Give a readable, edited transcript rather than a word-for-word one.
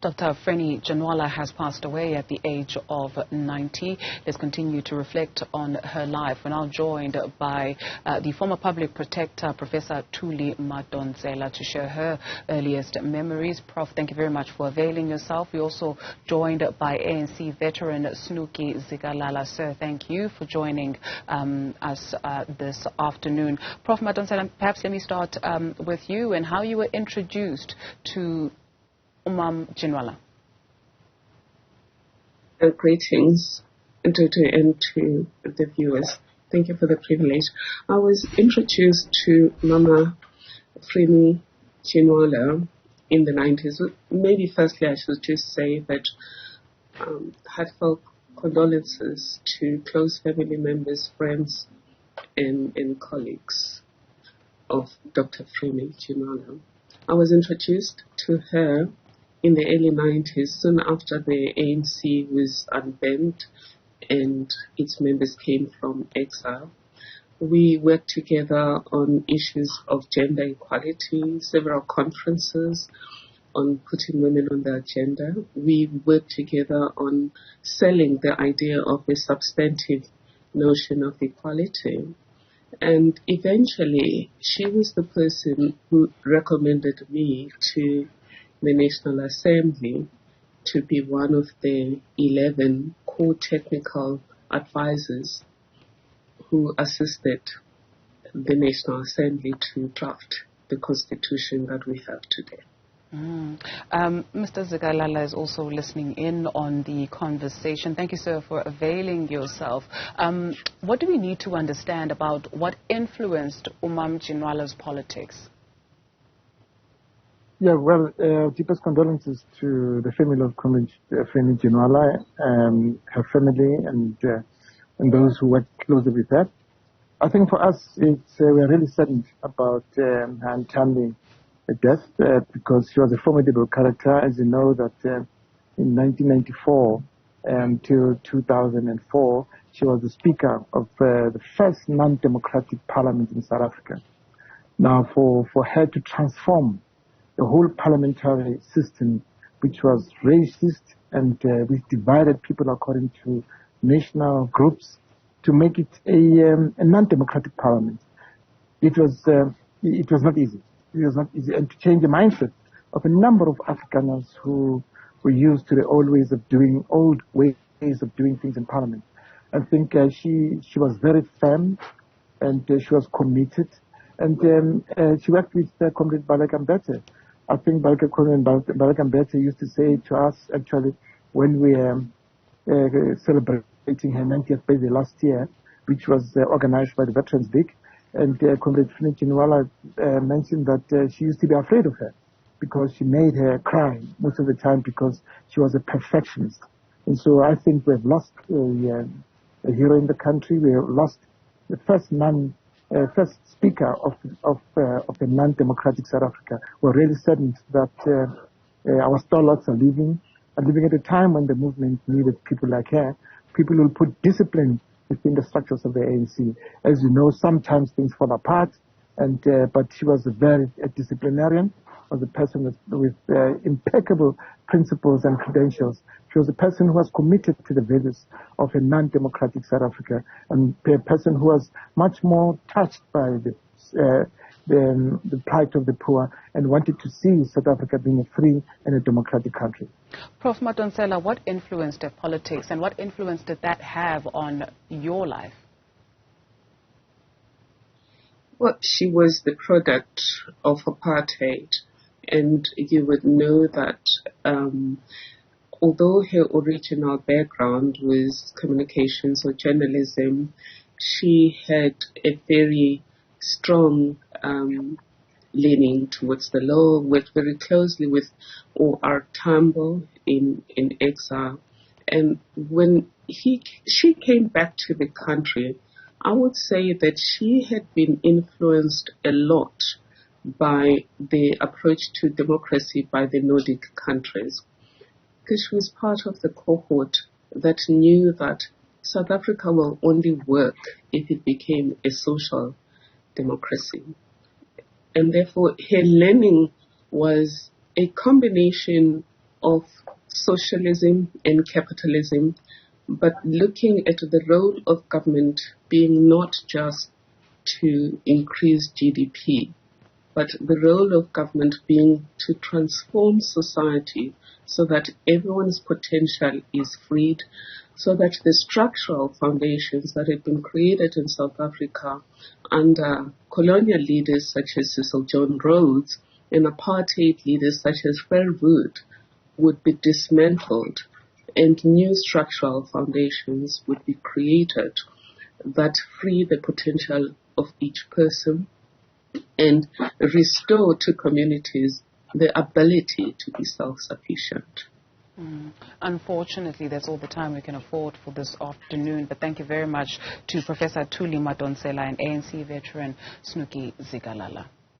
Dr. Frene Genwala has passed away at the age of 90. Let's continue to reflect on her life. We're now joined by the former public protector, Professor Thuli Madonsela, to share her earliest memories. Prof, thank you very much for availing yourself. We're also joined by ANC veteran Snuki Zikalala. Sir, thank you for joining us this afternoon. Prof Madonsela, perhaps let me start with you and how you were introduced to Ginwala. Greetings and to the viewers. Thank you for the privilege. I was introduced to Mama Frene Genwala in the 90s. Maybe firstly I should just say that heartfelt condolences to close family members, friends and colleagues of Dr. Frene Genwala. I was introduced to her in the early 90s, soon after the ANC was unbanned and its members came from exile. We worked together on issues of gender equality, several conferences on putting women on the agenda. We worked together on selling the idea of a substantive notion of equality. And eventually, she was the person who recommended me to the National Assembly to be one of the 11 core technical advisors who assisted the National Assembly to draft the constitution that we have today. Mr. Zikalala is also listening in on the conversation. Thank you, sir, for availing yourself. What do we need to understand about what influenced Ginwala's politics? Yeah, well, deepest condolences to the family of Frene Genwala, her family, and those who worked closely with her. I think for us, we're really saddened about her untimely death because she was a formidable character. As you know, that in 1994 until 2004, she was the Speaker of the first non-democratic parliament in South Africa. Now, for her to transform the whole parliamentary system, which was racist and which divided people according to national groups, to make it a non-democratic parliament, it was not easy. It was not easy, and to change the mindset of a number of Afrikaners who were used to the old ways of doing things in parliament. I think she was very firm, and she was committed, and she worked with Comrade Baleka Mbete. I think Baleka Mbete used to say to us, actually, when we celebrating her 90th birthday last year, which was organized by the Veterans League, and Comrade Frene Genwala mentioned that she used to be afraid of her because she made her cry most of the time because she was a perfectionist. And so I think we've lost a hero in the country. We have lost the first speaker of a non-democratic South Africa. We're really saddened that our stalwarts are leaving at a time when the movement needed people like her, people who will put discipline within the structures of the ANC. As you know, sometimes things fall apart, but she was a very disciplinarian, was a person with impeccable principles and credentials. She was a person who was committed to the values of a non-democratic South Africa, and a person who was much more touched by the plight of the poor and wanted to see South Africa being a free and a democratic country. Prof Madonsela, what influenced her politics and what influence did that have on your life? Well, she was the product of apartheid, and you would know that although her original background was communications or journalism, she had a very strong leaning towards the law, worked very closely with O.R. Tambo in exile. And when she came back to the country, I would say that she had been influenced a lot by the approach to democracy by the Nordic countries, because she was part of the cohort that knew that South Africa will only work if it became a social democracy. And therefore, her learning was a combination of socialism and capitalism, but looking at the role of government being not just to increase GDP, but the role of government being to transform society so that everyone's potential is freed, so that the structural foundations that had been created in South Africa under colonial leaders such as Cecil John Rhodes and apartheid leaders such as Verwoerd would be dismantled and new structural foundations would be created that free the potential of each person and restore to communities the ability to be self-sufficient. Unfortunately, that's all the time we can afford for this afternoon, but thank you very much to Professor Thuli Madonsela and ANC veteran Snuki Zikalala.